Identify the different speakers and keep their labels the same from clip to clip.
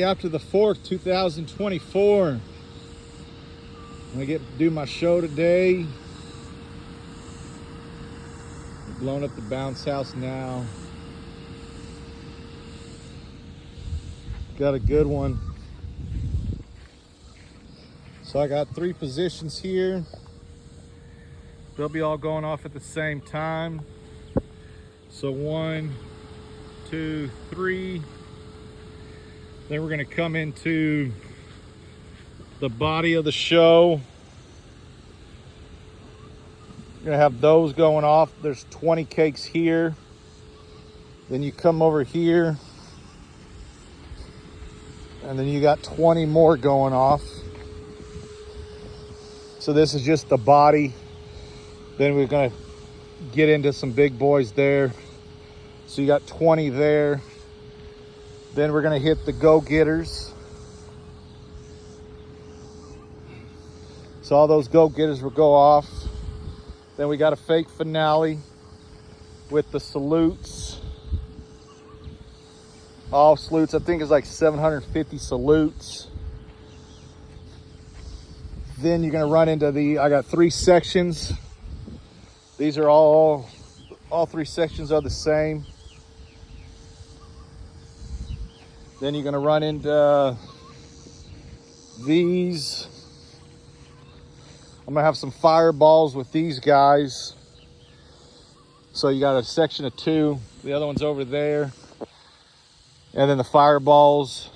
Speaker 1: After the 4th, 2024, I'm gonna get to do my show today. Blowing up the bounce house now. Got a good one. So I got 3 positions here. They'll be all going off at the same time. So 1, 2, 3. Then we're gonna come into the body of the show. We're gonna have those going off. There's 20 cakes here. Then you come over here, and then you got 20 more going off. So this is just the body. Then we're gonna get into some big boys there. So you got 20 there. Then we're gonna hit the go-getters. So all those go-getters will go off. Then we got a fake finale with the salutes. All salutes, I think it's like 750 salutes. Then you're gonna run into I got 3 sections. These are all 3 sections are the same. Then you're gonna run into these. I'm gonna have some fireballs with these guys. So you got a section of 2. The other one's over there. And then the fireballs.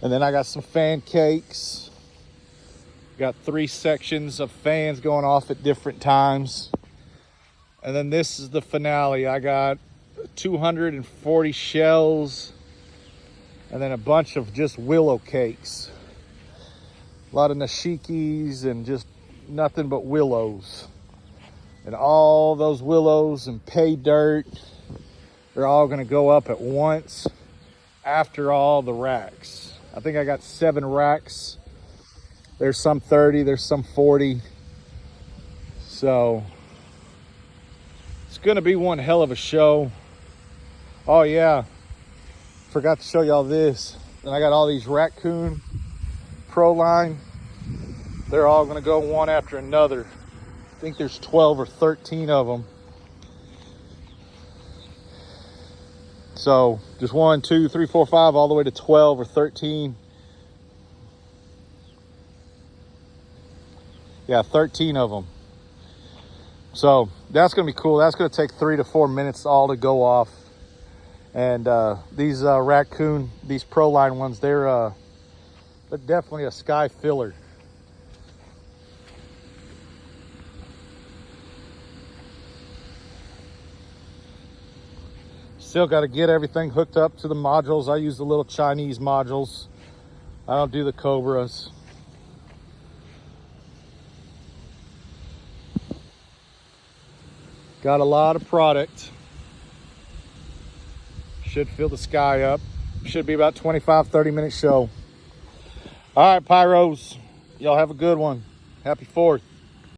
Speaker 1: And then I got some fan cakes. Got 3 sections of fans going off at different times. And then this is the finale. I got 240 shells. And then a bunch of just willow cakes. A lot of nashikis and just nothing but willows. And all those willows and pay dirt, they're all gonna go up at once after all the racks. I think I got 7 racks. There's some 30, there's some 40. So it's gonna be one hell of a show. Oh yeah, forgot to show y'all this. And I got all these raccoon Pro line. They're all gonna go one after another. I think there's 12 or 13 of them. So just 1, 2, 3, 4, 5, all the way to 12 or 13. Yeah, 13 of them. So that's gonna be cool. That's gonna take 3 to 4 minutes all to go off. And these raccoon, these Pro line ones, they're definitely a sky filler. Still got to get everything hooked up to the modules. I use the little Chinese modules. I don't do the Cobras. Got a lot of product. Should fill the sky up. Should be about 25, 30-minute show. All right, Pyros. Y'all have a good one. Happy 4th.